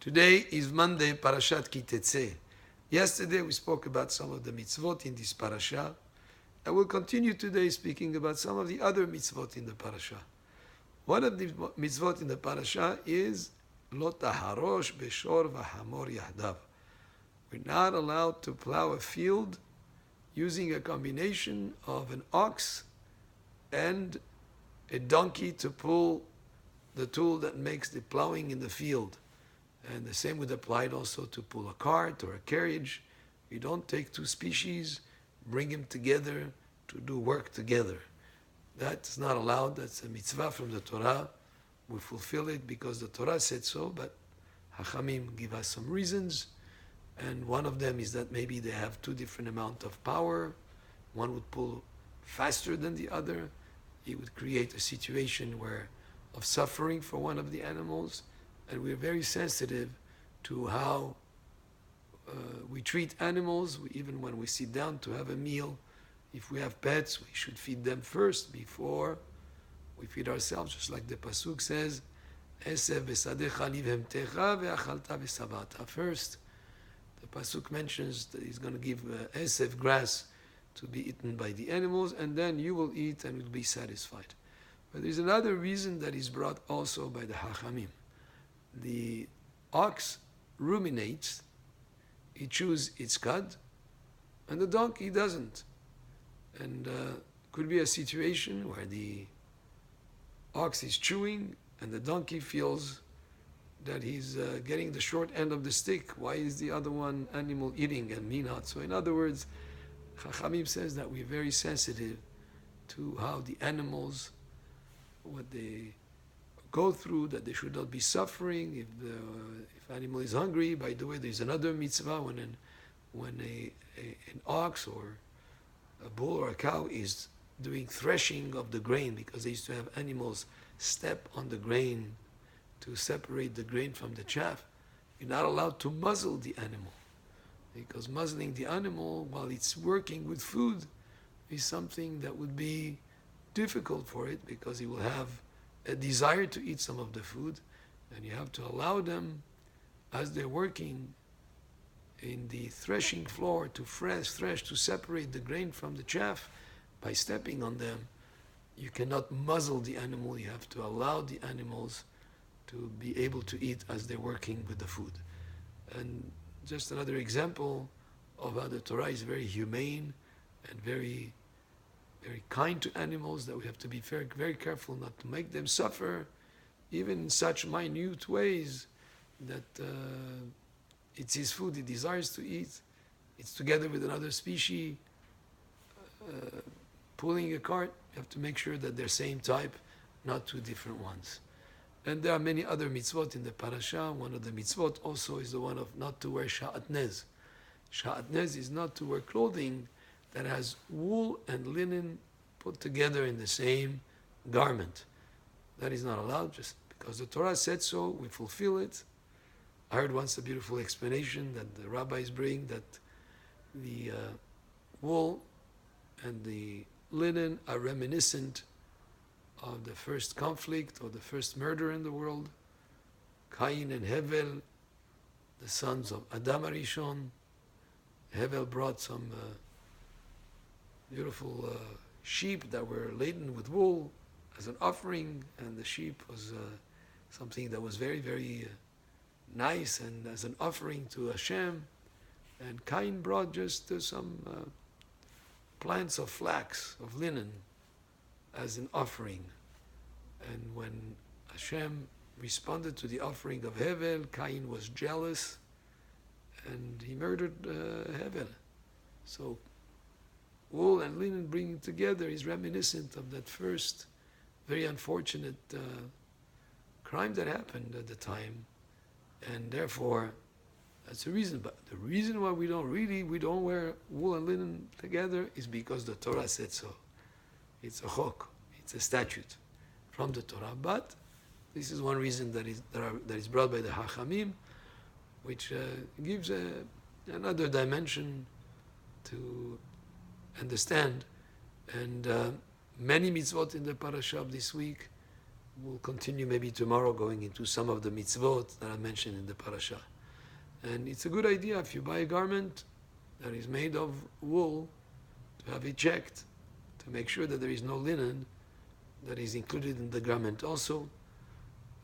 Today is Monday, Parashat Tetze. Yesterday we spoke about some of the mitzvot in this parasha, and we'll continue today speaking about some of the other mitzvot in the parasha. One of the mitzvot in the parasha is Lo taharosh beshor v'hamor yahdav. We're not allowed to plow a field using a combination of an ox and a donkey to pull the tool that makes the plowing in the field. And the same would apply also to pull a cart or a carriage. You don't take two species, bring them together to do work together. That's not allowed. That's a mitzvah from the Torah. We fulfill it because the Torah said so, but Hachamim give us some reasons. And one of them is that maybe they have two different amounts of power. One would pull faster than the other. It would create a situation of suffering for one of the animals. And we're very sensitive to how we treat animals. Even when we sit down to have a meal, if we have pets, we should feed them first before we feed ourselves, just like the pasuk says, "Esev besadecha livhemtecha ve'achalta v'sabata." First, the pasuk mentions that he's going to give esev, grass, to be eaten by the animals, and then you will eat and will be satisfied. But there's another reason that is brought also by the Hachamim. The ox ruminates, he chews its cud, and the donkey doesn't. And could be a situation where the ox is chewing and the donkey feels that he's getting the short end of the stick. Why is the other one animal eating and me not? So in other words, Chachamim says that we're very sensitive to how the animals, what they go through, that they should not be suffering. If animal is hungry, by the way, there's another mitzvah when an ox or a bull or a cow is doing threshing of the grain, because they used to have animals step on the grain to separate the grain from the chaff. You're not allowed to muzzle the animal, because muzzling the animal while it's working with food is something that would be difficult for it, because it will have a desire to eat some of the food, and you have to allow them, as they're working in the threshing floor, to thresh, to separate the grain from the chaff by stepping on them. You cannot muzzle the animal. You have to allow the animals to be able to eat as they're working with the food. And just another example of how the Torah is very humane and very, very kind to animals, that we have to be very, very careful not to make them suffer, even in such minute ways that it's his food, he desires to eat. It's together with another species, pulling a cart. You have to make sure that they're same type, not two different ones. And there are many other mitzvot in the parasha. One of the mitzvot also is the one of not to wear sha'atnez. Sha'atnez is not to wear clothing that has wool and linen put together in the same garment. That is not allowed, just because the Torah said so, we fulfill it. I heard once a beautiful explanation that the rabbis bring, that the wool and the linen are reminiscent of the first conflict or the first murder in the world. Cain and Hevel, the sons of Adam Arishon. Hevel brought some beautiful sheep that were laden with wool as an offering, and the sheep was something that was very, very nice and as an offering to Hashem. And Cain brought just some plants of flax, of linen, as an offering. And when Hashem responded to the offering of Hevel, Cain was jealous and he murdered Hevel. So wool and linen bringing together is reminiscent of that first very unfortunate crime that happened at the time. And therefore, that's the reason. But the reason why we don't wear wool and linen together is because the Torah said so. It's a chok, it's a statute from the Torah. But this is one reason that is brought by the Hachamim, which gives another dimension to understand. And many mitzvot in the parasha of this week we'll continue maybe tomorrow going into some of the mitzvot that I mentioned in the parasha. And it's a good idea if you buy a garment that is made of wool to have it checked to make sure that there is no linen that is included in the garment. Also,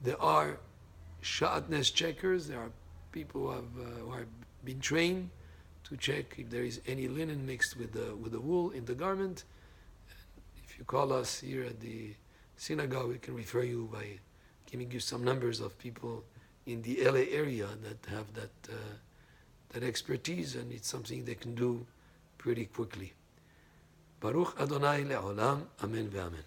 there are sha'atness checkers. There are people who have been trained to check if there is any linen mixed with the wool in the garment. If you call us here at the synagogue, we can refer you by giving you some numbers of people in the LA area that have that expertise, and it's something they can do pretty quickly. Baruch Adonai le'olam, amen ve'amen.